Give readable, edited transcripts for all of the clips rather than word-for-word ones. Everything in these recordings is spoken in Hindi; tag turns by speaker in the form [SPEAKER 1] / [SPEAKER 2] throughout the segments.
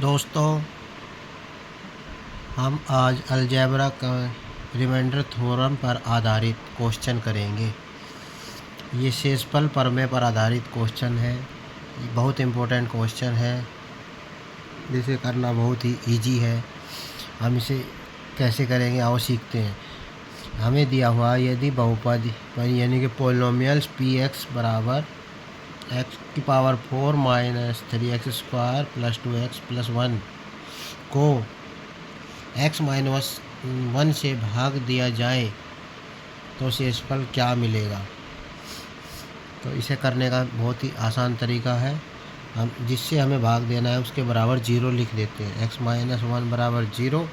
[SPEAKER 1] दोस्तों, हम आज अलजेब्रा का रिमाइंडर थ्योरम पर आधारित क्वेश्चन करेंगे। ये शेषफल प्रमेय पर आधारित क्वेश्चन है। ये बहुत इम्पोर्टेंट क्वेश्चन है, जिसे करना बहुत ही इजी है। हम इसे कैसे करेंगे आओ सीखते हैं। हमें दिया हुआ यदि बहुपद यानी कि पोलिनोमियल्स पी एक्स बराबर एक्स की power 4 minus 3x² plus 2x plus 1 को x माइनस 1 से भाग दिया जाए तो शेषफल क्या मिलेगा। तो इसे करने का बहुत ही आसान तरीका है। हम जिससे हमें भाग देना है उसके बराबर 0 लिख देते हैं। x माइनस 1 बराबर 0।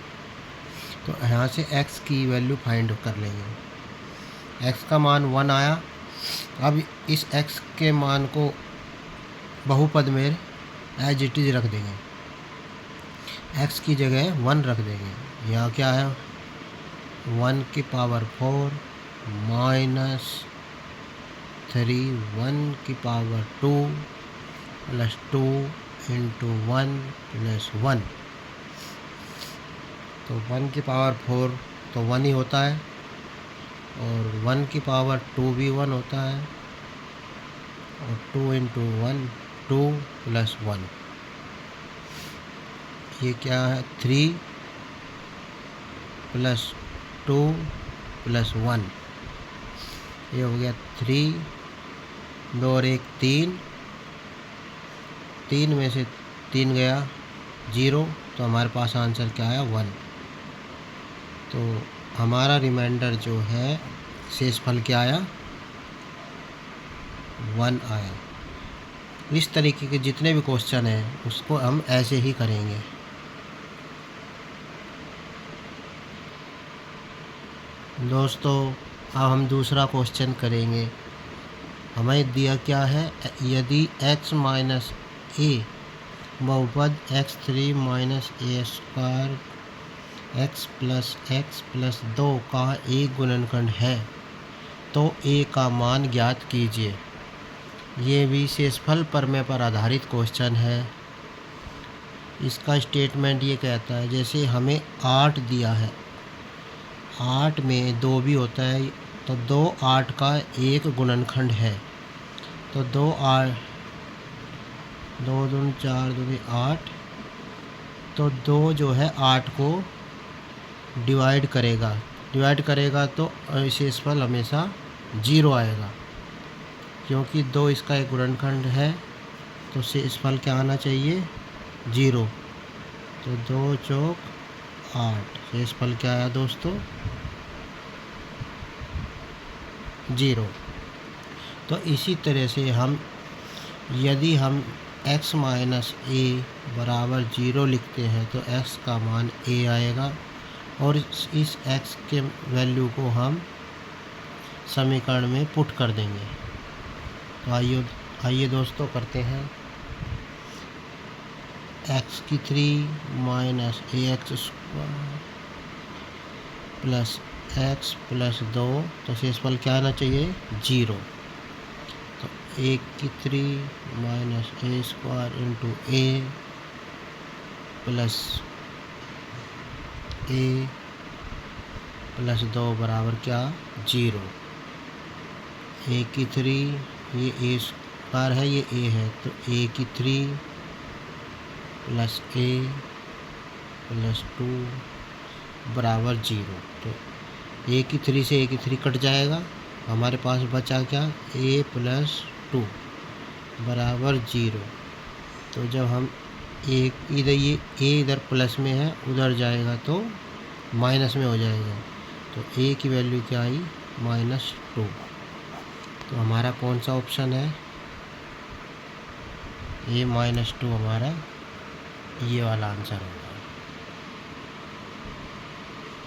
[SPEAKER 1] तो यहाँ से x की वैल्यू फाइंड कर लेंगे। x का मान 1 आया। अब इस x के मान को बहुपद में एज इट इज़ रख देंगे। x की जगह 1 रख देंगे। यहाँ क्या है, 1 की पावर 4 माइनस 3 1 की पावर 2 प्लस 2 इंटू 1 प्लस 1। तो 1 की पावर 4 तो 1 ही होता है, और 1 की पावर 2 भी 1 होता है, और 2 इंटू 1 2 प्लस 1। ये क्या है, 3 प्लस 2 प्लस 1। ये हो गया 3, 2 और 1 3। 3 में से 3 गया 0, तो हमारे पास आंसर क्या आया 1। तो हमारा रिमाइंडर जो है शेषफल क्या आया, 1 आया। इस तरीके के जितने भी क्वेश्चन हैं उसको हम ऐसे ही करेंगे। दोस्तों, अब हम दूसरा क्वेश्चन करेंगे। हमें दिया क्या है, यदि x माइनस ए बहुपद x3 minus a² x plus 2 का एक गुणनखंड है तो a का मान ज्ञात कीजिए। ये भी शेषफल प्रमेय पर आधारित क्वेश्चन है। इसका स्टेटमेंट ये कहता है, जैसे हमें 8 दिया है, 8 में 2 भी होता है, तो 2 8 का एक गुणनखंड है। तो 2 8 2 दूनी 4 दूनी 8। तो 2 जो है 8 को डिवाइड करेगा तो शेषफल हमेशा 0 आएगा, क्योंकि 2 इसका एक गुणनखंड है। तो शेषफल क्या आना चाहिए, 0। तो 2 चौक 8, शेषफल क्या आया दोस्तों, 0। तो इसी तरह से यदि हम x माइनस a बराबर 0 लिखते हैं तो x का मान a आएगा, और इस x के वैल्यू को हम समीकरण में पुट कर देंगे। तो आइए दोस्तों करते हैं। x³ minus ax² plus x plus 2, तो शेषफल क्या आना चाहिए, 0। तो 1³ minus a² into a plus a plus 2 बराबर क्या, 0। 1³ ये a² है, ये a है, तो 1³ प्लस a प्लस 2 बराबर 0। तो 1³ से 1³ कट जाएगा, हमारे पास बचा क्या, a प्लस 2 बराबर 0। तो जब हम इधर ये a इधर प्लस में है, उधर जाएगा तो माइनस में हो जाएगा। तो a की वैल्यू क्या आई, -2। तो हमारा कौन सा ऑप्शन है, a -2 हमारा ये वाला आंसर होगा।